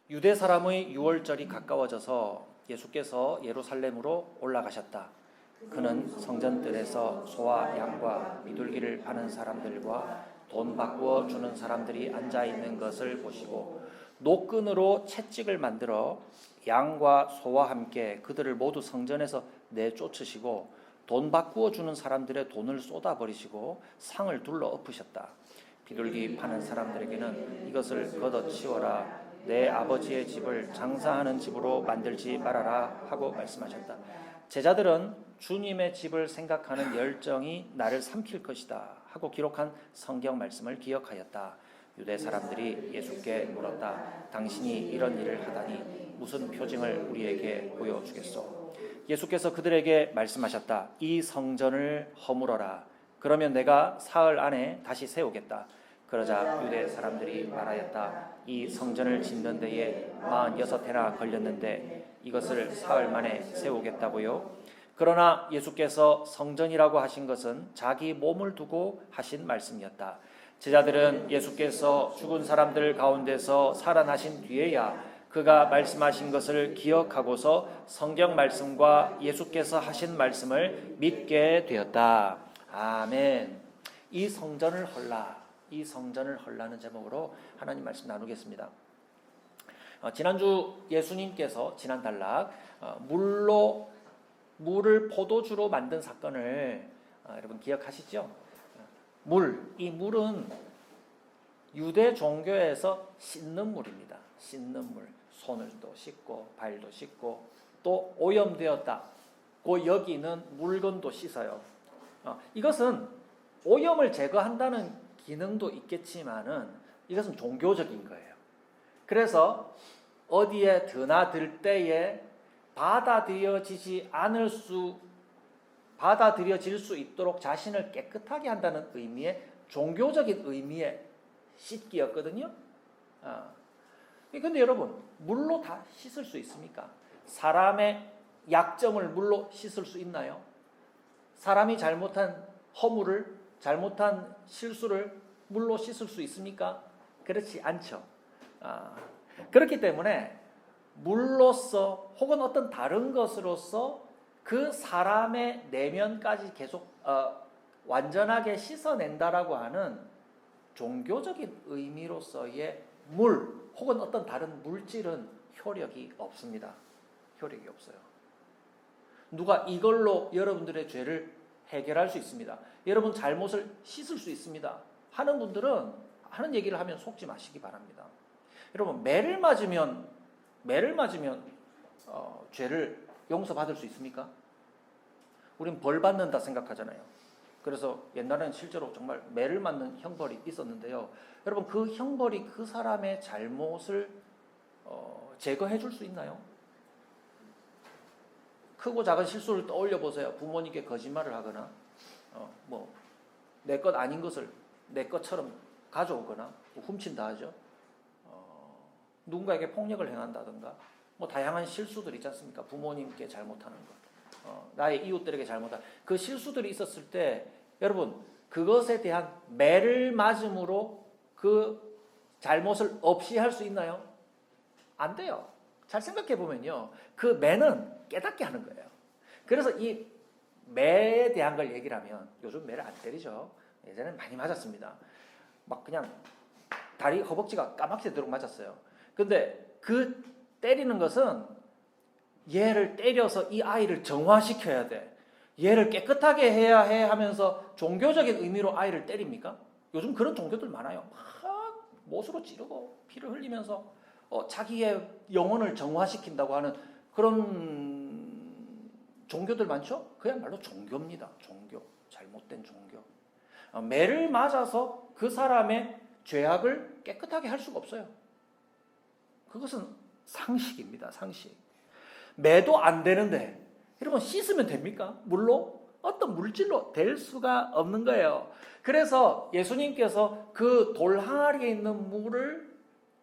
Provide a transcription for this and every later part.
유대 사람의 유월절이 가까워져서 예수께서 예루살렘으로 올라가셨다. 그는 성전뜰에서 소와 양과 비둘기를 파는 사람들과 돈 바꾸어 주는 사람들이 앉아 있는 것을 보시고 노끈으로 채찍을 만들어 양과 소와 함께 그들을 모두 성전에서 내쫓으시고 돈 바꾸어 주는 사람들의 돈을 쏟아버리시고 상을 둘러 엎으셨다. 비둘기 파는 사람들에게는 이것을 걷어치워라. 내 아버지의 집을 장사하는 집으로 만들지 말아라 하고 말씀하셨다. 제자들은 주님의 집을 생각하는 열정이 나를 삼킬 것이다 하고 기록한 성경 말씀을 기억하였다. 유대 사람들이 예수께 물었다. 당신이 이런 일을 하다니 무슨 표징을 우리에게 보여주겠소? 예수께서 그들에게 말씀하셨다. 이 성전을 허물어라. 그러면 내가 사흘 안에 다시 세우겠다. 그러자 유대 사람들이 말하였다. 이 성전을 짓는 데에 46해나 걸렸는데 이것을 사흘 만에 세우겠다고요? 그러나 예수께서 성전이라고 하신 것은 자기 몸을 두고 하신 말씀이었다. 제자들은 예수께서 죽은 사람들 가운데서 살아나신 뒤에야 그가 말씀하신 것을 기억하고서 성경 말씀과 예수께서 하신 말씀을 믿게 되었다. 아멘. 이 성전을 헐라. 이 성전을 헐라는 제목으로 하나님 말씀 나누겠습니다. 지난주 예수님께서 지난 단락 물을 포도주로 만든 사건을 여러분 기억하시죠? 이 물은 유대 종교에서 씻는 물입니다. 씻는 물. 손을 또 씻고 발도 씻고 또 오염되었다. 그 여기는 물건도 씻어요. 이것은 오염을 제거한다는 기능도 있겠지만은 이것은 종교적인 거예요. 그래서 어디에 드나들 때에 받아들여질 수 있도록 자신을 깨끗하게 한다는 의미의 종교적인 의미의 씻기였거든요. 근데 여러분, 물로 다 씻을 수 있습니까? 사람의 약점을 물로 씻을 수 있나요? 사람이 잘못한 허물을, 잘못한 실수를 물로 씻을 수 있습니까? 그렇지 않죠. 그렇기 때문에 물로서 혹은 어떤 다른 것으로서 그 사람의 내면까지 계속 완전하게 씻어낸다라고 하는 종교적인 의미로서의 물 혹은 어떤 다른 물질은 효력이 없습니다. 효력이 없어요. 누가 이걸로 여러분들의 죄를 해결할 수 있습니다. 여러분 잘못을 씻을 수 있습니다. 하는 분들은 하는 얘기를 하면 속지 마시기 바랍니다. 여러분 매를 맞으면 죄를 용서받을 수 있습니까? 우린 벌 받는다 생각하잖아요. 그래서 옛날에는 실제로 정말 매를 맞는 형벌이 있었는데요. 여러분 그 형벌이 그 사람의 잘못을 제거해 줄 수 있나요? 크고 작은 실수를 떠올려 보세요. 부모님께 거짓말을 하거나 내 것 아닌 것을 내 것처럼 가져오거나 훔친다 하죠. 누군가에게 폭력을 행한다든가 다양한 실수들이 있지 않습니까? 부모님께 잘못하는 것, 나의 이웃들에게 잘못한 그 실수들이 있었을 때 여러분 그것에 대한 매를 맞음으로 그 잘못을 없이 할 수 있나요? 안 돼요. 잘 생각해 보면요, 그 매는 깨닫게 하는 거예요. 그래서 이 매에 대한 걸 얘기를 하면 요즘 매를 안 때리죠. 예전에는 많이 맞았습니다. 막 그냥 다리 허벅지가 까맣게 되도록 맞았어요. 근데 그 때리는 것은 얘를 때려서 이 아이를 정화시켜야 돼. 얘를 깨끗하게 해야 해 하면서 종교적인 의미로 아이를 때립니까? 요즘 그런 종교들 많아요. 막 못으로 찌르고 피를 흘리면서 자기의 영혼을 정화시킨다고 하는 그런 종교들 많죠? 그야말로 종교입니다. 종교. 잘못된 종교. 매를 맞아서 그 사람의 죄악을 깨끗하게 할 수가 없어요. 그것은 상식입니다. 상식. 매도 안 되는데 여러분 씻으면 됩니까? 물로? 어떤 물질로 될 수가 없는 거예요. 그래서 예수님께서 그 돌 항아리에 있는 물을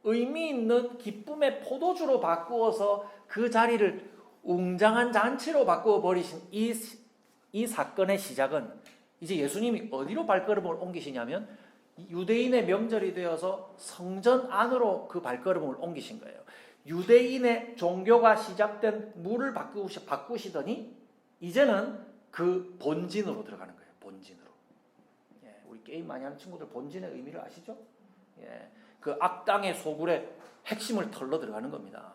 의미 있는 기쁨의 포도주로 바꾸어서 그 자리를 웅장한 잔치로 바꾸어 버리신 이 사건의 시작은 이제 예수님이 어디로 발걸음을 옮기시냐면 유대인의 명절이 되어서 성전 안으로 그 발걸음을 옮기신 거예요. 유대인의 종교가 시작된 물을 바꾸시더니 이제는 그 본진으로 들어가는 거예요. 본진으로. 예, 우리 게임 많이 하는 친구들 본진의 의미를 아시죠? 예, 그 악당의 소굴의 핵심을 털러 들어가는 겁니다.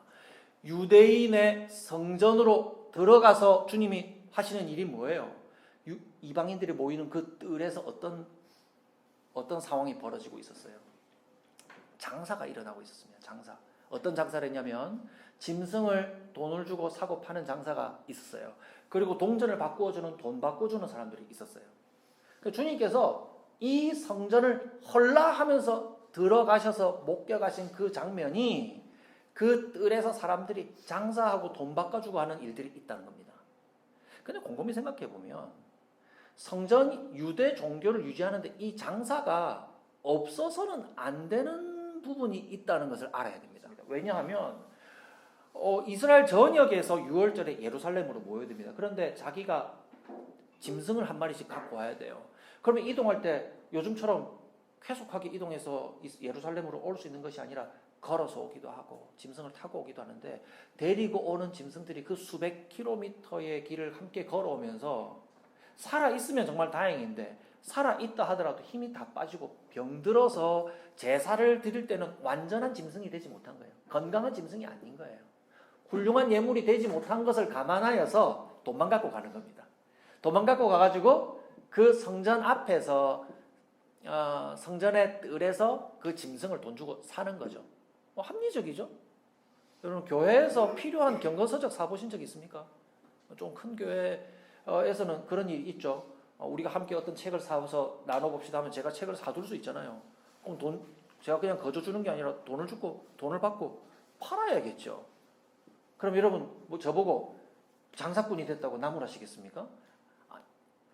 유대인의 성전으로 들어가서 주님이 하시는 일이 뭐예요? 이방인들이 모이는 그 뜰에서 어떤 상황이 벌어지고 있었어요? 장사가 일어나고 있었습니다. 장사. 어떤 장사를 했냐면 짐승을 돈을 주고 사고 파는 장사가 있었어요. 그리고 동전을 바꾸어주는, 돈 바꿔주는 사람들이 있었어요. 주님께서 이 성전을 헐라 하면서 들어가셔서 목격하신 그 장면이 그 뜰에서 사람들이 장사하고 돈 바꿔주고 하는 일들이 있다는 겁니다. 근데 곰곰이 생각해 보면 성전 유대 종교를 유지하는데 이 장사가 없어서는 안 되는 부분이 있다는 것을 알아야 됩니다. 왜냐하면 이스라엘 전역에서 6월절에 예루살렘으로 모여야 됩니다. 그런데 자기가 짐승을 한 마리씩 갖고 와야 돼요. 그러면 이동할 때 요즘처럼 쾌속하게 이동해서 예루살렘으로 올 수 있는 것이 아니라 걸어서 오기도 하고 짐승을 타고 오기도 하는데, 데리고 오는 짐승들이 그 수백 킬로미터의 길을 함께 걸어오면서 살아있으면 정말 다행인데 살아있다 하더라도 힘이 다 빠지고 병들어서 제사를 드릴 때는 완전한 짐승이 되지 못한 거예요. 건강한 짐승이 아닌 거예요. 훌륭한 예물이 되지 못한 것을 감안하여서 돈만 갖고 가는 겁니다. 돈만 갖고 가가지고 그 성전 앞에서 성전의 뜰에서 그 짐승을 돈 주고 사는 거죠. 합리적이죠? 여러분, 교회에서 필요한 경건서적 사보신 적 있습니까? 좀 큰 교회에서는 그런 일이 있죠. 우리가 함께 어떤 책을 사서 나눠봅시다 하면 제가 책을 사둘 수 있잖아요. 그럼 제가 그냥 거저 주는 게 아니라 돈을 받고 팔아야겠죠. 그럼 여러분, 저보고 장사꾼이 됐다고 나무라시겠습니까?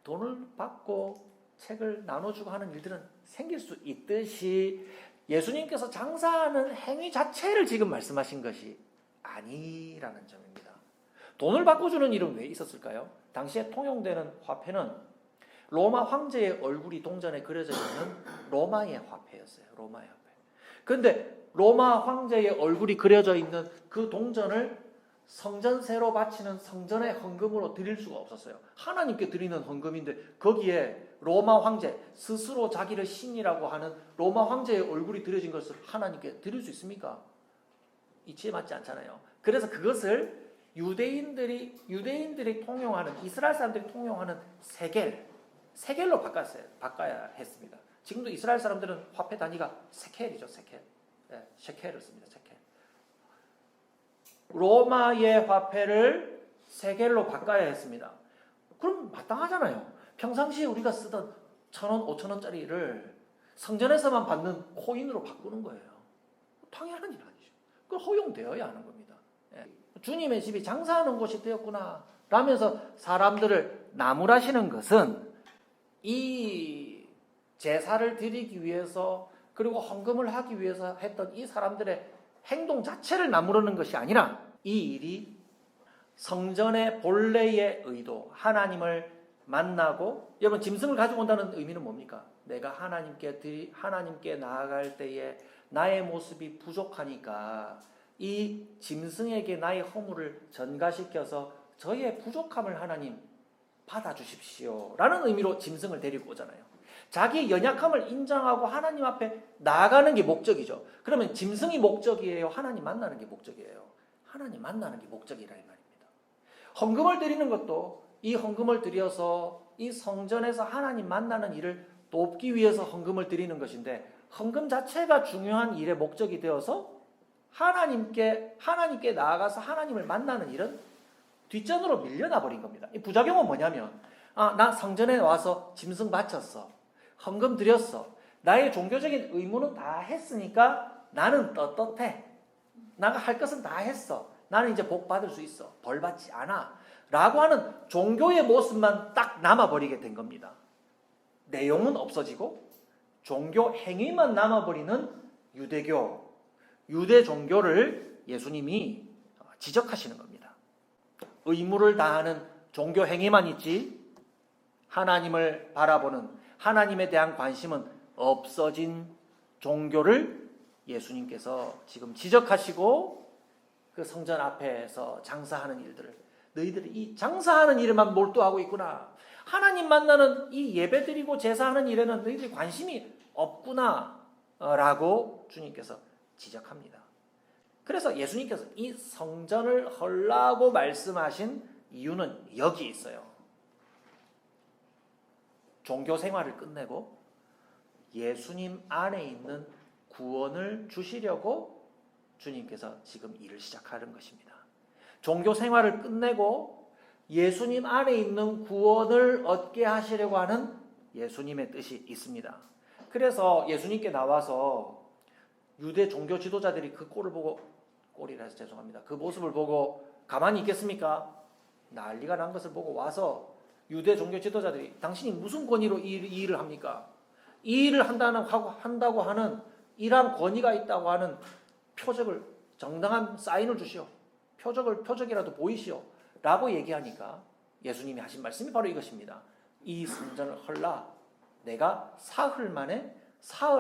돈을 받고 책을 나눠주고 하는 일들은 생길 수 있듯이 예수님께서 장사하는 행위 자체를 지금 말씀하신 것이 아니라는 점입니다. 돈을 바꿔주는 일은 왜 있었을까요? 당시에 통용되는 화폐는 로마 황제의 얼굴이 동전에 그려져 있는 로마의 화폐였어요. 로마의 화폐. 그런데 로마 황제의 얼굴이 그려져 있는 그 동전을 성전세로 바치는 성전의 헌금으로 드릴 수가 없었어요. 하나님께 드리는 헌금인데 거기에 로마 황제, 스스로 자기를 신이라고 하는 로마 황제의 얼굴이 드려진 것을 하나님께 드릴 수 있습니까? 이치에 맞지 않잖아요. 그래서 그것을 유대인들이 통용하는, 이스라엘 사람들이 통용하는 세겔로 바꿔야 했습니다. 지금도 이스라엘 사람들은 화폐 단위가 세켈이죠. 세켈. 네, 셰켈을 씁니다. 세켈. 로마의 화폐를 세겔로 바꿔야 했습니다. 그럼 마땅하잖아요. 평상시에 우리가 쓰던 1,000원, 5,000원짜리를 성전에서만 받는 코인으로 바꾸는 거예요. 당연한 일 아니죠. 그건 허용되어야 하는 겁니다. 예. 주님의 집이 장사하는 곳이 되었구나 라면서 사람들을 나무라시는 것은 이 제사를 드리기 위해서 그리고 헌금을 하기 위해서 했던 이 사람들의 행동 자체를 나무르는 것이 아니라 이 일이 성전의 본래의 의도, 하나님을 만나고, 여러분 짐승을 가지고 온다는 의미는 뭡니까? 내가 하나님께 나아갈 때에 나의 모습이 부족하니까 이 짐승에게 나의 허물을 전가시켜서 저의 부족함을 하나님 받아주십시오 라는 의미로 짐승을 데리고 오잖아요. 자기의 연약함을 인정하고 하나님 앞에 나아가는 게 목적이죠. 그러면 짐승이 목적이에요? 하나님 만나는 게 목적이에요? 하나님 만나는 게 목적이라 이 말입니다. 헌금을 드리는 것도 이 헌금을 드려서 이 성전에서 하나님 만나는 일을 돕기 위해서 헌금을 드리는 것인데, 헌금 자체가 중요한 일의 목적이 되어서 하나님께 나아가서 하나님을 만나는 일은 뒷전으로 밀려나 버린 겁니다. 이 부작용은 뭐냐면, 나 성전에 와서 짐승 바쳤어, 헌금 드렸어, 나의 종교적인 의무는 다 했으니까 나는 떳떳해, 내가 할 것은 다 했어, 나는 이제 복 받을 수 있어, 벌 받지 않아 라고 하는 종교의 모습만 딱 남아버리게 된 겁니다. 내용은 없어지고 종교 행위만 남아버리는 유대 종교를 예수님이 지적하시는 겁니다. 의무를 다하는 종교 행위만 있지 하나님을 바라보는, 하나님에 대한 관심은 없어진 종교를 예수님께서 지금 지적하시고 그 성전 앞에서 장사하는 일들을, 너희들이 이 장사하는 일에만 몰두하고 있구나. 하나님 만나는 이 예배드리고 제사하는 일에는 너희들이 관심이 없구나 라고 주님께서 지적합니다. 그래서 예수님께서 이 성전을 헐라고 말씀하신 이유는 여기 있어요. 종교 생활을 끝내고 예수님 안에 있는 구원을 주시려고 주님께서 지금 일을 시작하는 것입니다. 종교 생활을 끝내고 예수님 안에 있는 구원을 얻게 하시려고 하는 예수님의 뜻이 있습니다. 그래서 예수님께 나와서 유대 종교 지도자들이 그 꼴을 보고, 꼴이라 해서 죄송합니다, 그 모습을 보고 가만히 있겠습니까? 난리가 난 것을 보고 와서 유대 종교 지도자들이 당신이 무슨 권위로 이 일을 합니까? 이 일을 한다고 하는 이러한 권위가 있다고 하는 표적을, 정당한 사인을 주시오. 표적이라도 보이시오. 라고 얘기하니까 예수님이 하신 말씀이 바로 이것입니다. 이 성전을 헐라. 내가 사흘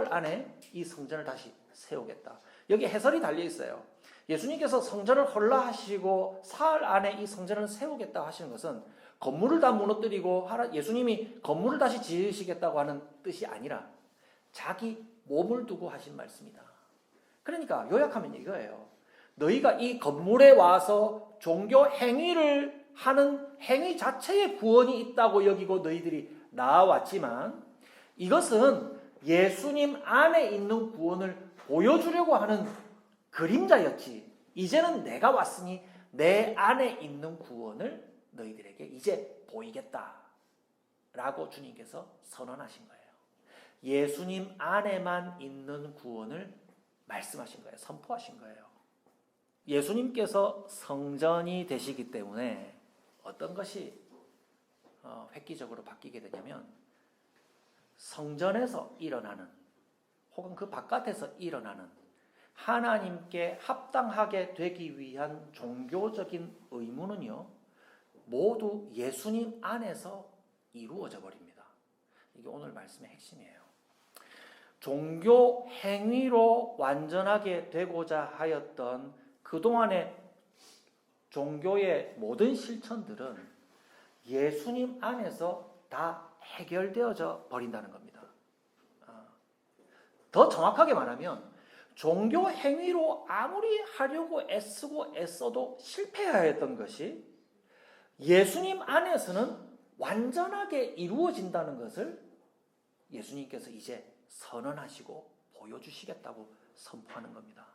안에 이 성전을 다시 세우겠다. 여기 해설이 달려 있어요. 예수님께서 성전을 헐라 하시고 사흘 안에 이 성전을 세우겠다 하시는 것은 건물을 다 무너뜨리고 예수님이 건물을 다시 지으시겠다고 하는 뜻이 아니라 자기 몸을 두고 하신 말씀이다. 그러니까 요약하면 이거예요. 너희가 이 건물에 와서 종교 행위를 하는 행위 자체에 구원이 있다고 여기고 너희들이 나와왔지만 이것은 예수님 안에 있는 구원을 보여주려고 하는 그림자였지. 이제는 내가 왔으니 내 안에 있는 구원을 너희들에게 이제 보이겠다 라고 주님께서 선언하신 거예요. 예수님 안에만 있는 구원을 말씀하신 거예요. 선포하신 거예요. 예수님께서 성전이 되시기 때문에 어떤 것이 획기적으로 바뀌게 되냐면 성전에서 일어나는 혹은 그 바깥에서 일어나는 하나님께 합당하게 되기 위한 종교적인 의무는요, 모두 예수님 안에서 이루어져 버립니다. 이게 오늘 말씀의 핵심이에요. 종교 행위로 완전하게 되고자 하였던 그동안의 종교의 모든 실천들은 예수님 안에서 다 해결되어져 버린다는 겁니다. 더 정확하게 말하면 종교 행위로 아무리 하려고 애쓰고 애써도 실패하였던 것이 예수님 안에서는 완전하게 이루어진다는 것을 예수님께서 이제 선언하시고 보여주시겠다고 선포하는 겁니다.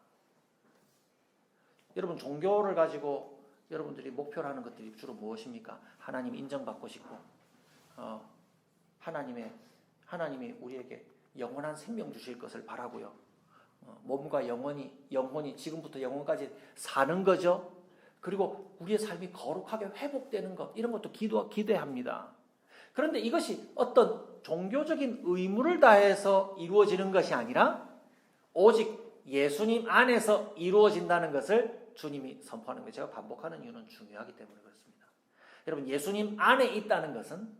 여러분, 종교를 가지고 여러분들이 목표로 하는 것들이 주로 무엇입니까? 하나님 인정받고 싶고 하나님이 우리에게 영원한 생명 주실 것을 바라고요. 몸과 영혼이 지금부터 영혼까지 사는 거죠. 그리고 우리의 삶이 거룩하게 회복되는 것, 이런 것도 기대합니다. 그런데 이것이 어떤 종교적인 의무를 다해서 이루어지는 것이 아니라 오직 예수님 안에서 이루어진다는 것을 주님이 선포하는 거예요. 제가 반복하는 이유는 중요하기 때문에 그렇습니다. 여러분, 예수님 안에 있다는 것은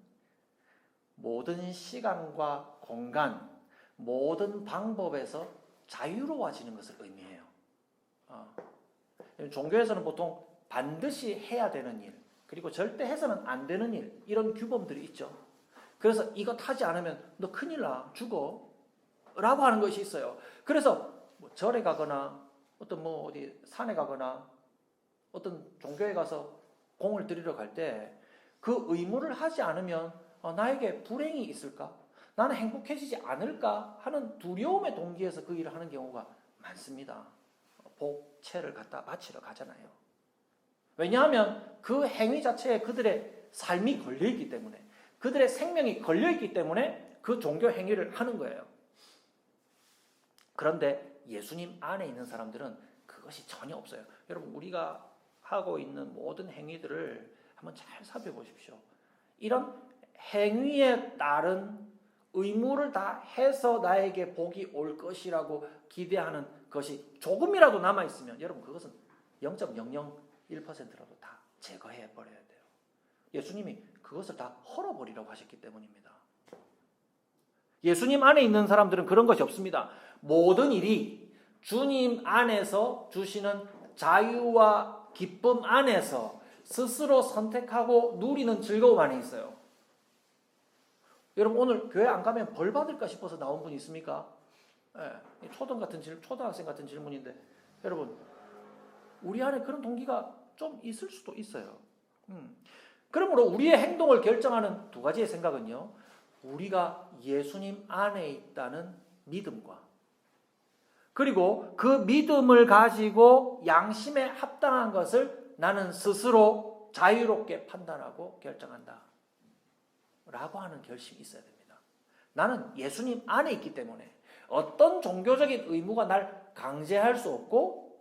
모든 시간과 공간, 모든 방법에서 자유로워지는 것을 의미해요. 종교에서는 보통 반드시 해야 되는 일, 그리고 절대 해서는 안 되는 일, 이런 규범들이 있죠. 그래서 이것 하지 않으면 너 큰일 나, 죽어 라고 하는 것이 있어요. 그래서 절에 가거나 어떤 어디 산에 가거나 어떤 종교에 가서 공을 들이러 갈 때 그 의무를 하지 않으면 나에게 불행이 있을까? 나는 행복해지지 않을까? 하는 두려움의 동기에서 그 일을 하는 경우가 많습니다. 복채를 갖다 바치러 가잖아요. 왜냐하면 그 행위 자체에 그들의 삶이 걸려있기 때문에, 그들의 생명이 걸려있기 때문에 그 종교 행위를 하는 거예요. 그런데 예수님 안에 있는 사람들은 그것이 전혀 없어요. 여러분, 우리가 하고 있는 모든 행위들을 한번 잘 살펴보십시오. 이런 행위에 따른 의무를 다 해서 나에게 복이 올 것이라고 기대하는 것이 조금이라도 남아있으면 여러분, 그것은 0.001%라도 다 제거해 버려야 돼요. 예수님이 그것을 다 헐어버리라고 하셨기 때문입니다. 예수님 안에 있는 사람들은 그런 것이 없습니다. 모든 일이 주님 안에서 주시는 자유와 기쁨 안에서 스스로 선택하고 누리는 즐거움 안에 있어요. 여러분 오늘 교회 안 가면 벌 받을까 싶어서 나온 분 있습니까? 예, 초등학생 같은 질문인데 여러분 우리 안에 그런 동기가 좀 있을 수도 있어요. 그러므로 우리의 행동을 결정하는 두 가지의 생각은요. 우리가 예수님 안에 있다는 믿음과 그리고 그 믿음을 가지고 양심에 합당한 것을 나는 스스로 자유롭게 판단하고 결정한다. 라고 하는 결심이 있어야 됩니다. 나는 예수님 안에 있기 때문에 어떤 종교적인 의무가 날 강제할 수 없고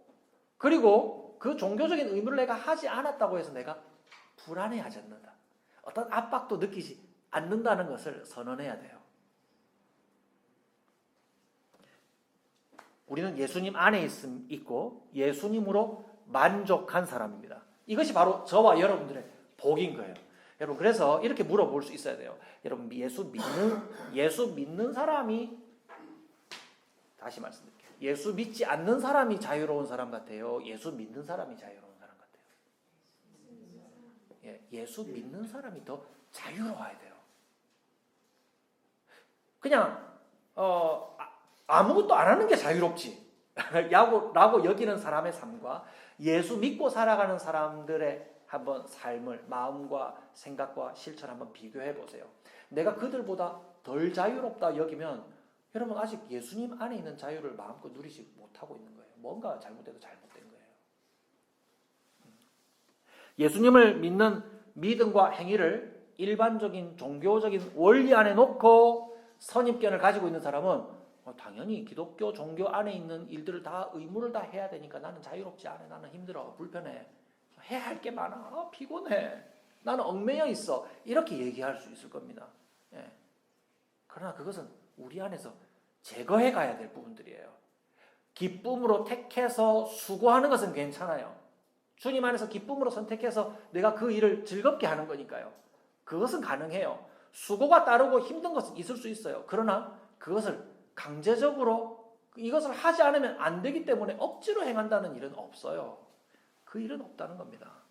그리고 그 종교적인 의무를 내가 하지 않았다고 해서 내가 불안해하지 않는다. 어떤 압박도 느끼지 않는다는 것을 선언해야 돼요. 우리는 예수님 안에 있고 예수님으로 만족한 사람입니다. 이것이 바로 저와 여러분들의 복인 거예요. 여러분 그래서 이렇게 물어볼 수 있어야 돼요. 여러분 예수 믿는 사람이 다시 말씀드릴게요. 예수 믿지 않는 사람이 자유로운 사람 같아요. 예수 믿는 사람이 자유로운 사람 같아요. 예수 믿는 사람이 더 자유로워야 돼요. 그냥 아무것도 안 하는 게 자유롭지 라고 여기는 사람의 삶과 예수 믿고 살아가는 사람들의 한번 삶을 마음과 생각과 실천 한번 비교해 보세요. 내가 그들보다 덜 자유롭다 여기면 여러분 아직 예수님 안에 있는 자유를 마음껏 누리지 못하고 있는 거예요. 뭔가 잘못된 거예요. 예수님을 믿는 믿음과 행위를 일반적인 종교적인 원리 안에 놓고 선입견을 가지고 있는 사람은 당연히 기독교 종교 안에 있는 일들을 다 의무를 다 해야 되니까 나는 자유롭지 않아. 나는 힘들어. 불편해. 해야 할 게 많아. 피곤해. 나는 얽매여 있어. 이렇게 얘기할 수 있을 겁니다. 그러나 그것은 우리 안에서 제거해 가야 될 부분들이에요. 기쁨으로 택해서 수고하는 것은 괜찮아요. 주님 안에서 기쁨으로 선택해서 내가 그 일을 즐겁게 하는 거니까요. 그것은 가능해요. 수고가 따르고 힘든 것은 있을 수 있어요. 그러나 그것을 강제적으로 이것을 하지 않으면 안 되기 때문에 억지로 행한다는 일은 없어요. 그 일은 없다는 겁니다.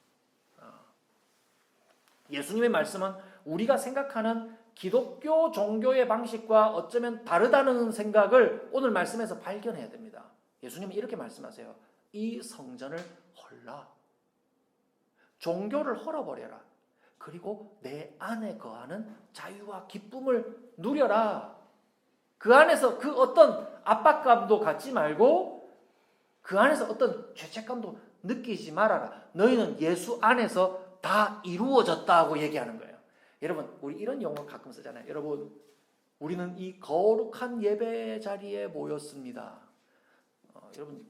예수님의 말씀은 우리가 생각하는 기독교 종교의 방식과 어쩌면 다르다는 생각을 오늘 말씀에서 발견해야 됩니다. 예수님은 이렇게 말씀하세요. 이 성전을 헐라. 종교를 헐어버려라. 그리고 내 안에 거하는 자유와 기쁨을 누려라. 그 안에서 그 어떤 압박감도 갖지 말고 그 안에서 어떤 죄책감도 느끼지 말아라. 너희는 예수 안에서 다 이루어졌다고 얘기하는 거예요. 여러분 우리 이런 용어 가끔 쓰잖아요. 여러분 우리는 이 거룩한 예배 자리에 모였습니다. 여러분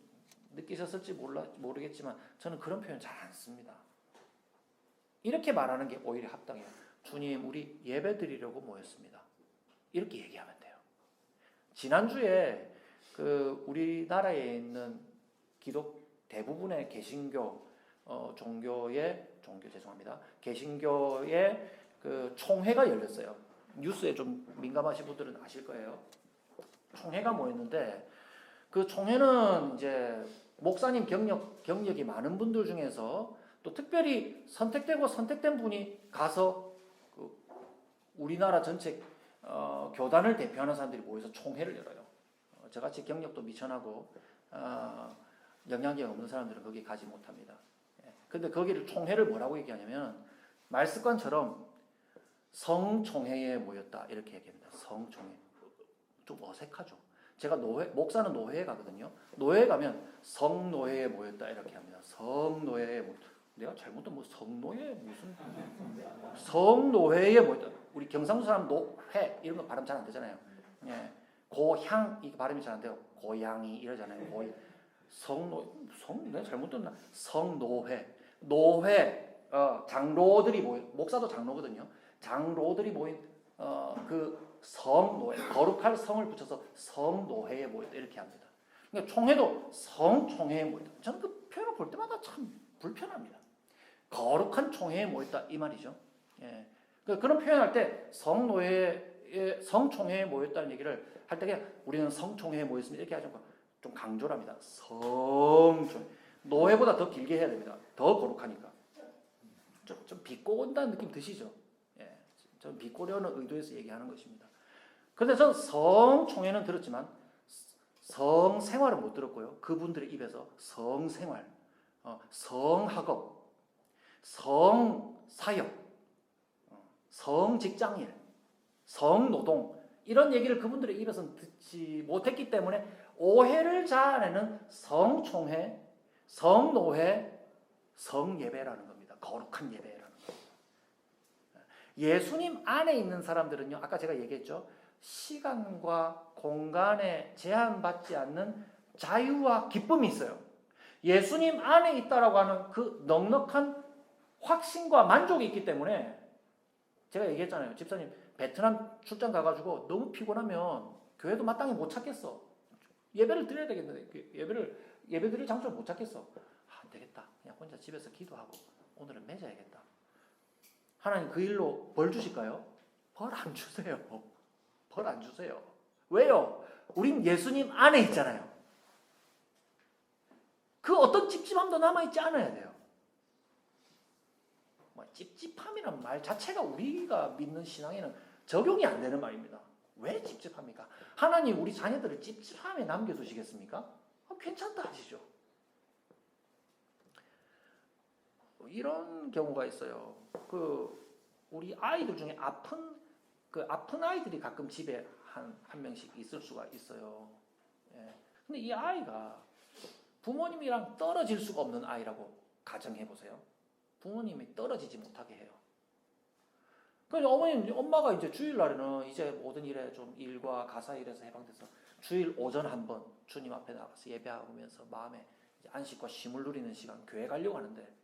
느끼셨을지 모르겠지만 저는 그런 표현 잘 안 씁니다. 이렇게 말하는 게 오히려 합당해요. 주님 우리 예배 드리려고 모였습니다. 이렇게 얘기하면 돼요. 지난주에 우리나라에 있는 대부분의 개신교 개신교의 그 총회가 열렸어요. 뉴스에 좀 민감하신 분들은 아실 거예요. 총회가 모였는데 그 총회는 이제 목사님 경력이 많은 분들 중에서 또 특별히 선택된 분이 가서 우리나라 전체 교단을 대표하는 사람들이 모여서 총회를 열어요. 저같이 경력도 미천하고 영향력 없는 사람들은 거기 가지 못합니다. 근데 거기를 총회를 뭐라고 얘기하냐면 말습관처럼 성총회에 모였다 이렇게 얘기합니다. 성총회. 좀 어색하죠. 제가 목사는 노회에 가거든요. 노회에 가면 성노회에 모였다 이렇게 합니다. 성노회에 내가 잘못된 성노회 무슨 성노회에 모였다. 우리 경상도 사람 노회 이런 거 발음 잘 안 되잖아요. 고향 이 발음이 잘 안 돼요. 고향이 이러잖아요. 내가 잘못됐나? 노회 장로들이 목사도 장로거든요. 장로들이 모인 그 성노회 거룩할 성을 붙여서 성노회에 모였다 이렇게 합니다. 그러니까 총회도 성총회에 모였다. 저는 그 표현을 볼 때마다 참 불편합니다. 거룩한 총회에 모였다 이 말이죠. 그런 표현할 때 성총회에 모였다는 얘기를 할 때 그냥 우리는 성총회에 모였습니다 이렇게 하지 않고 좀 강조를 합니다. 성총회 노회보다 더 길게 해야 됩니다. 더 거룩하니까. 좀 비꼬온다는 느낌 드시죠? 예, 좀 비꼬려는 의도에서 얘기하는 것입니다. 그런데 저는 성총회는 들었지만 성생활은 못 들었고요. 그분들의 입에서 성생활, 성학업, 성사역, 성직장일, 성노동 이런 얘기를 그분들의 입에서는 듣지 못했기 때문에 오해를 자아내는 성총회, 성노회, 성예배라는 겁니다. 거룩한 예배라는 겁니다. 예수님 안에 있는 사람들은요, 아까 제가 얘기했죠. 시간과 공간에 제한받지 않는 자유와 기쁨이 있어요. 예수님 안에 있다라고 하는 그 넉넉한 확신과 만족이 있기 때문에 제가 얘기했잖아요. 집사님 베트남 출장 가가지고 너무 피곤하면 교회도 마땅히 못 찾겠어. 예배를 드려야 되겠는데 예배 드릴 장소를 못 찾겠어. 안 되겠다. 그냥 혼자 집에서 기도하고 오늘은 맺어야겠다. 하나님 그 일로 벌 주실까요? 벌 안 주세요. 벌 안 주세요. 왜요? 우린 예수님 안에 있잖아요. 그 어떤 찝찝함도 남아있지 않아야 돼요. 찝찝함이란 말 자체가 우리가 믿는 신앙에는 적용이 안 되는 말입니다. 왜 찝찝합니까? 하나님 우리 자녀들을 찝찝함에 남겨두시겠습니까? 괜찮다 하시죠. 이런 경우가 있어요. 우리 아이들 중에 아픈 아이들이 가끔 집에 한 명씩 있을 수가 있어요. 예. 근데 이 아이가 부모님이랑 떨어질 수가 없는 아이라고 가정해 보세요. 부모님이 떨어지지 못하게 해요. 그러니까 엄마가 이제 주일날에는 이제 모든 일에 좀 일과 가사 일에서 해방돼서 주일 오전 한번 주님 앞에 나가서 예배하면서 마음에 이제 안식과 쉼을 누리는 시간 교회 가려고 하는데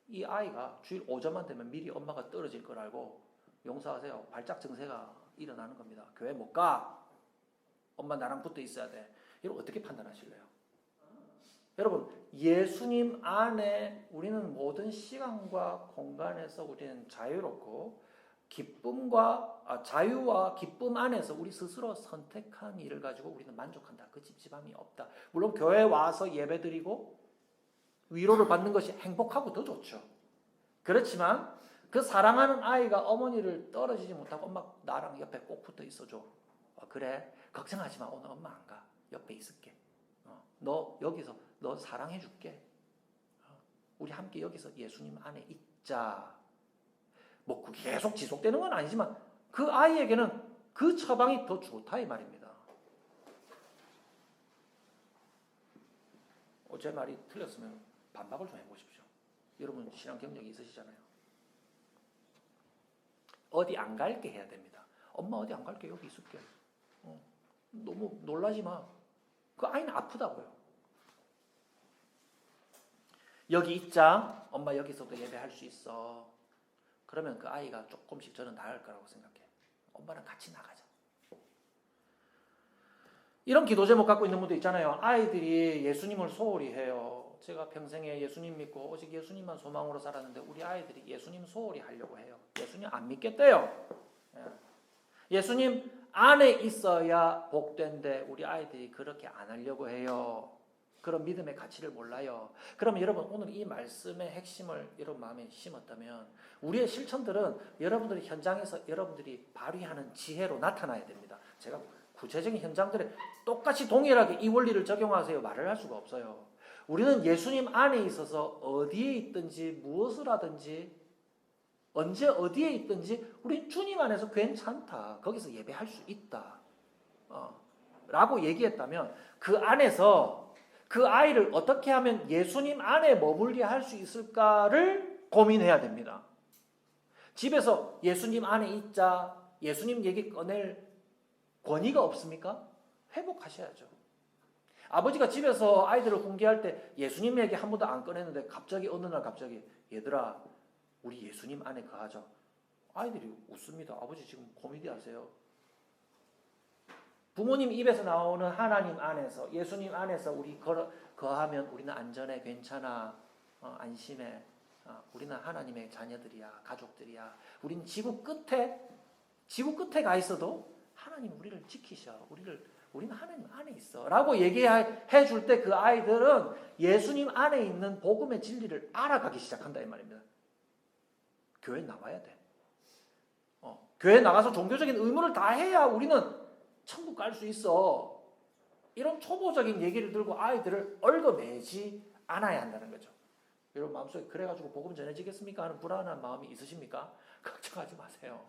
이 아이가 주일 오전만 되면 미리 엄마가 떨어질 걸 알고 용서하세요. 발작 증세가 일어나는 겁니다. 교회 못 가. 엄마 나랑 붙어 있어야 돼. 여러분 어떻게 판단하실래요? 여러분 예수님 안에 우리는 모든 시간과 공간에서 우리는 자유롭고 자유와 기쁨 안에서 우리 스스로 선택한 일을 가지고 우리는 만족한다. 그 찝찝함이 없다. 물론 교회에 와서 예배드리고 위로를 받는 것이 행복하고 더 좋죠. 그렇지만 그 사랑하는 아이가 어머니를 떨어지지 못하고 엄마 나랑 옆에 꼭 붙어 있어줘. 그래 걱정하지 마. 오늘 엄마 안 가. 옆에 있을게. 너 여기서 너 사랑해 줄게. 우리 함께 여기서 예수님 안에 있자. 뭐 계속 지속되는 건 아니지만 그 아이에게는 그 처방이 더 좋다 이 말입니다. 제 말이 틀렸으면 반박을 좀 해보십시오. 여러분 신앙 경력이 있으시잖아요. 어디 안 갈게 해야 됩니다. 엄마 어디 안 갈게 여기 있을게. 너무 놀라지 마. 그 아이는 아프다고요. 여기 있자. 엄마 여기서도 예배할 수 있어. 그러면 그 아이가 조금씩 저는 나을 거라고 생각해. 엄마랑 같이 나가자. 이런 기도 제목 갖고 있는 분도 있잖아요. 아이들이 예수님을 소홀히 해요. 제가 평생에 예수님 믿고 오직 예수님만 소망으로 살았는데 우리 아이들이 예수님 소홀히 하려고 해요. 예수님 안 믿겠대요. 예수님 안에 있어야 복된데 우리 아이들이 그렇게 안 하려고 해요. 그런 믿음의 가치를 몰라요. 그러면 여러분 오늘 이 말씀의 핵심을 여러분 마음에 심었다면 우리의 실천들은 여러분들이 현장에서 여러분들이 발휘하는 지혜로 나타나야 됩니다. 제가 구체적인 현장들에 똑같이 동일하게 이 원리를 적용하세요 말을 할 수가 없어요. 우리는 예수님 안에 있어서 어디에 있든지 무엇을 하든지 언제 어디에 있든지 우리 주님 안에서 괜찮다. 거기서 예배할 수 있다. 라고 얘기했다면 그 안에서 그 아이를 어떻게 하면 예수님 안에 머물게 할 수 있을까를 고민해야 됩니다. 집에서 예수님 안에 있자, 예수님 얘기 꺼낼 권위가 없습니까? 회복하셔야죠. 아버지가 집에서 아이들을 훈계할 때 예수님 얘기 한 번도 안 꺼냈는데 갑자기 어느 날 갑자기 얘들아 우리 예수님 안에 거하자. 아이들이 웃습니다. 아버지 지금 코미디 하세요. 부모님 입에서 나오는 하나님 안에서 예수님 안에서 우리 거하면 우리는 안전해 괜찮아 안심해 우리는 하나님의 자녀들이야 가족들이야 우리는 지구 끝에 가 있어도 하나님 우리를 지키셔 우리를 우리는 하나님 안에 있어 라고 얘기해 줄 때 그 아이들은 예수님 안에 있는 복음의 진리를 알아가기 시작한다 이 말입니다. 교회 나와야 돼. 교회 나가서 종교적인 의무를 다 해야 우리는 천국 갈 수 있어. 이런 초보적인 얘기를 들고 아이들을 얽어매지 않아야 한다는 거죠. 여러분 마음속에 그래가지고 복음 전해지겠습니까 하는 불안한 마음이 있으십니까? 걱정하지 마세요.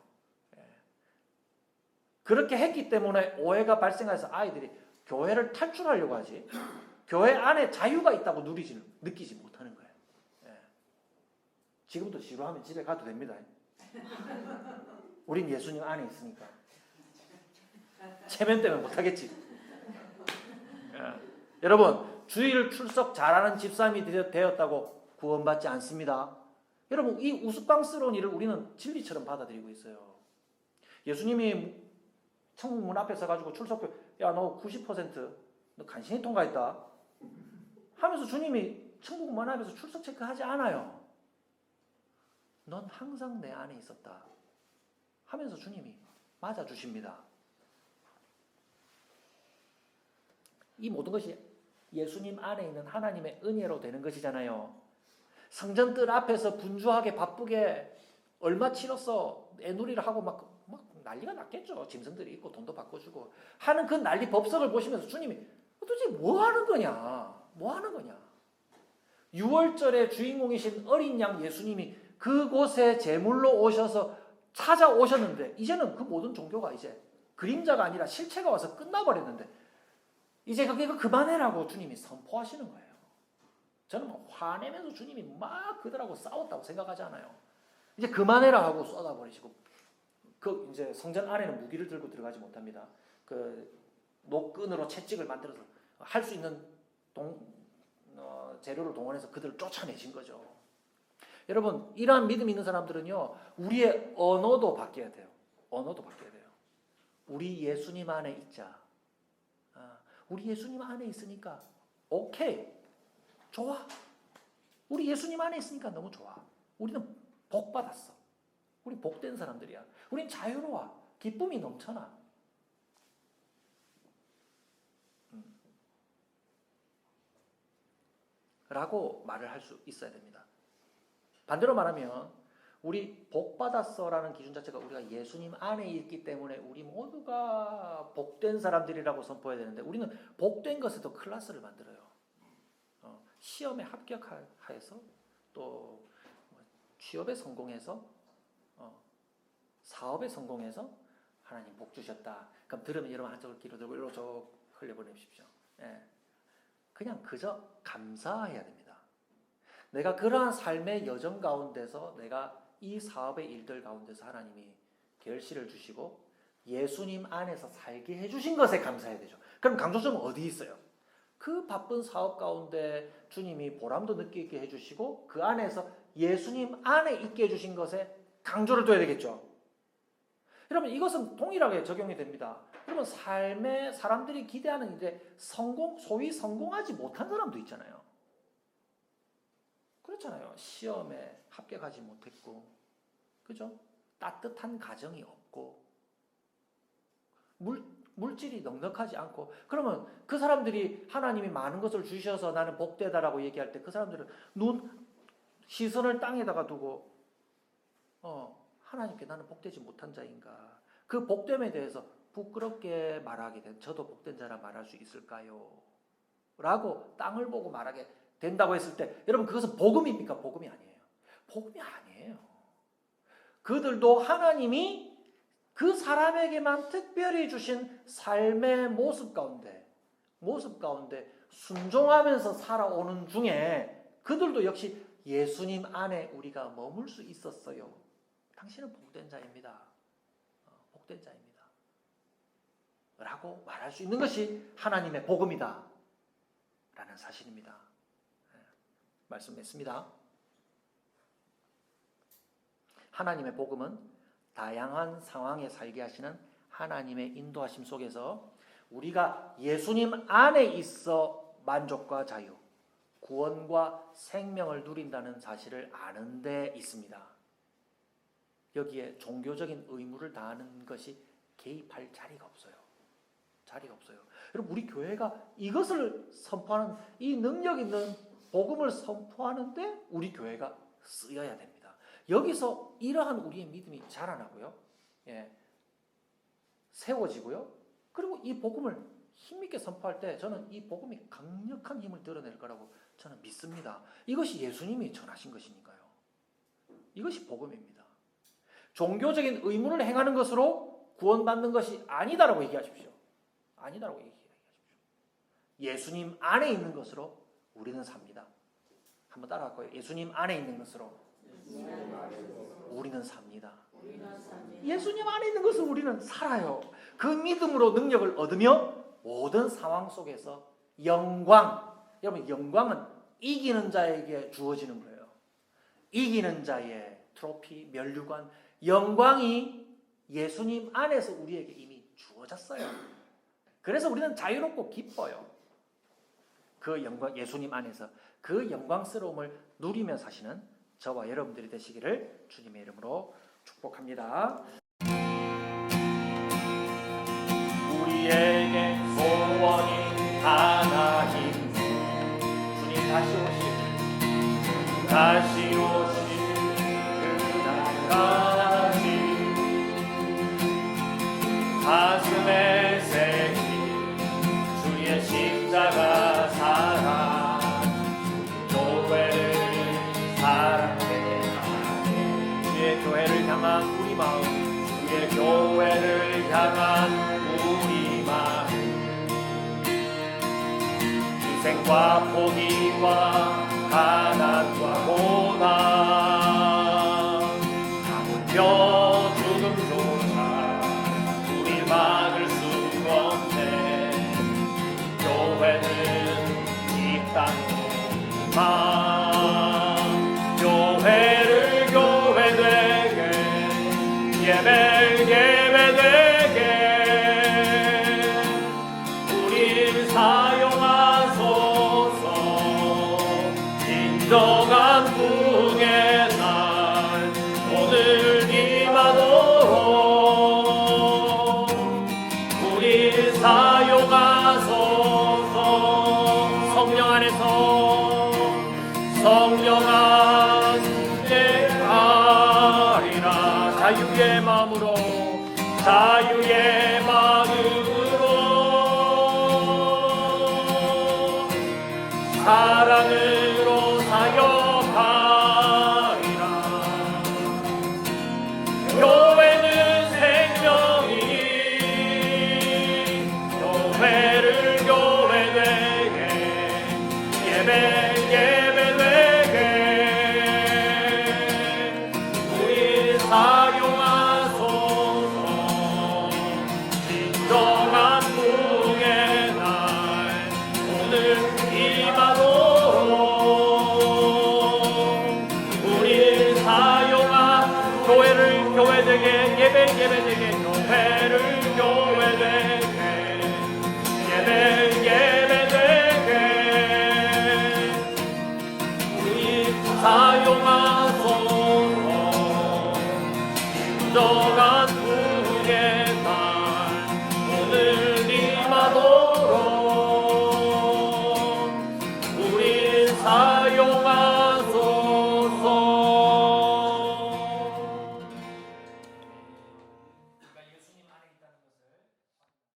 그렇게 했기 때문에 오해가 발생해서 아이들이 교회를 탈출하려고 하지 교회 안에 자유가 있다고 느끼지 못하는 거예요. 지금도 지루하면 집에 가도 됩니다. 우린 예수님 안에 있으니까. 체면 때문에 못하겠지. 여러분 주일 출석 잘하는 집사람이 되었다고 구원받지 않습니다. 여러분 이 우스꽝스러운 일을 우리는 진리처럼 받아들이고 있어요. 예수님이 천국 문 앞에 서가지고 출석표 야 너 90% 너 간신히 통과했다 하면서 주님이 천국 문 앞에서 출석 체크하지 않아요. 넌 항상 내 안에 있었다 하면서 주님이 맞아주십니다. 이 모든 것이 예수님 안에 있는 하나님의 은혜로 되는 것이잖아요. 성전들 앞에서 분주하게 바쁘게 얼마 치렀어 애누리를 하고 막 난리가 났겠죠. 짐승들이 있고 돈도 바꿔주고 하는 그 난리 법석을 보시면서 주님이 도대체 뭐 하는 거냐? 뭐 하는 거냐? 6월절의 주인공이신 어린 양 예수님이 그곳에 제물로 오셔서 찾아오셨는데 이제는 그 모든 종교가 이제 그림자가 아니라 실체가 와서 끝나버렸는데 이제 그거 그만해라고 주님이 선포하시는 거예요. 저는 막 화내면서 주님이 막 그들하고 싸웠다고 생각하지 않아요. 이제 그만해라 하고 쏟아버리시고 그 이제 성전 안에는 무기를 들고 들어가지 못합니다. 그 노끈으로 채찍을 만들어서 할 수 있는 재료를 동원해서 그들을 쫓아내신 거죠. 여러분 이러한 믿음 있는 사람들은요 우리의 언어도 바뀌어야 돼요. 언어도 바뀌어야 돼요. 우리 예수님 안에 있자. 우리 예수님 안에 있으니까 오케이 좋아. 우리 예수님 안에 있으니까 너무 좋아. 우리는 복 받았어. 우리 복된 사람들이야. 우린 자유로워. 기쁨이 넘쳐나. 라고 말을 할 수 있어야 됩니다. 반대로 말하면 우리 복 받았어라는 기준 자체가 우리가 예수님 안에 있기 때문에 우리 모두가 복된 사람들이라고 선포해야 되는데 우리는 복된 것에도 클래스를 만들어요. 시험에 합격하여서 또 취업에 성공해서 사업에 성공해서 하나님 복 주셨다. 그럼 들으면 여러분 한쪽을 뒤로 들고 이리로 쭉 흘려보내십시오. 그냥 그저 감사해야 됩니다. 내가 그러한 삶의 여정 가운데서 내가 이 사업의 일들 가운데서 하나님이 결실을 주시고 예수님 안에서 살게 해주신 것에 감사해야 되죠. 그럼 강조점은 어디 있어요? 그 바쁜 사업 가운데 주님이 보람도 느끼게 해주시고 그 안에서 예수님 안에 있게 해주신 것에 강조를 둬야 되겠죠. 여러분 이것은 동일하게 적용이 됩니다. 그러면 삶에 사람들이 기대하는 이제 소위 성공하지 못한 사람도 있잖아요. 그렇잖아요. 시험에 합격하지 못했고, 그죠? 따뜻한 가정이 없고, 물질이 넉넉하지 않고, 그러면 그 사람들이 하나님이 많은 것을 주셔서 나는 복되다라고 얘기할 때 그 사람들은 시선을 땅에다가 두고, 하나님께 나는 복되지 못한 자인가? 그 복됨에 대해서 부끄럽게 말하게 된, 저도 복된 자라 말할 수 있을까요? 라고 땅을 보고 말하게 된다고 했을 때 여러분 그것은 복음입니까? 복음이 아니에요. 복음이 아니에요. 그들도 하나님이 그 사람에게만 특별히 주신 삶의 모습 가운데 순종하면서 살아오는 중에 그들도 역시 예수님 안에 우리가 머물 수 있었어요. 당신은 복된 자입니다. 복된 자입니다. 라고 말할 수 있는 것이 하나님의 복음이다. 라는 사실입니다. 말씀 맺습니다. 하나님의 복음은 다양한 상황에 살게 하시는 하나님의 인도하심 속에서 우리가 예수님 안에 있어 만족과 자유, 구원과 생명을 누린다는 사실을 아는 데 있습니다. 여기에 종교적인 의무를 다하는 것이 개입할 자리가 없어요. 자리가 없어요. 여러분 우리 교회가 이것을 선포하는 이 능력 있는 복음을 선포하는데 우리 교회가 쓰여야 됩니다. 여기서 이러한 우리의 믿음이 자라나고요. 세워지고요. 그리고 이 복음을 힘있게 선포할 때 저는 이 복음이 강력한 힘을 드러낼 거라고 저는 믿습니다. 이것이 예수님이 전하신 것이니까요. 이것이 복음입니다. 종교적인 의무를 행하는 것으로 구원받는 것이 아니다라고 얘기하십시오. 아니다라고 얘기하십시오. 예수님 안에 있는 것으로 우리는 삽니다. 한번 따라할까요? 예수님 안에 있는 것으로 우리는 삽니다. 예수님 안에 있는 것으로 우리는 살아요. 그 믿음으로 능력을 얻으며 모든 상황 속에서 영광, 여러분 영광은 이기는 자에게 주어지는 거예요. 이기는 자의 트로피, 면류관, 영광이 예수님 안에서 우리에게 이미 주어졌어요. 그래서 우리는 자유롭고 기뻐요. 그 영광, 예수님 안에서 그 영광스러움을 누리며 사시는 저와 여러분들이 되시기를 주님의 이름으로 축복합니다. 우리에게 소원이 하나인 주님 다시 오실 그날까지 가슴에 새긴 주의 십자가 사랑 교회를 사랑해 주의 교회를 향한 우리 마음 주의 교회를 향한 우리 마음 희생과 포기와 가난과 고난 하물며 죽음조차 우리 막을 수 없네 교회는 이 땅으로만 교회를 교회되게 예배되게 우릴 사용하소서 진정한 부흥의 날 오늘 임하도록 우릴 사용하소서 성령 안에서 성령 안에 가리라 자유의 마음으로 사랑으로 사역하리라 교회는 생명이니 교회를 교회되게 예배되게 우리 사용하소서 진정한 부흥의 날 오늘 임하도록 우리 사용한 교회를 교회되게 예배되게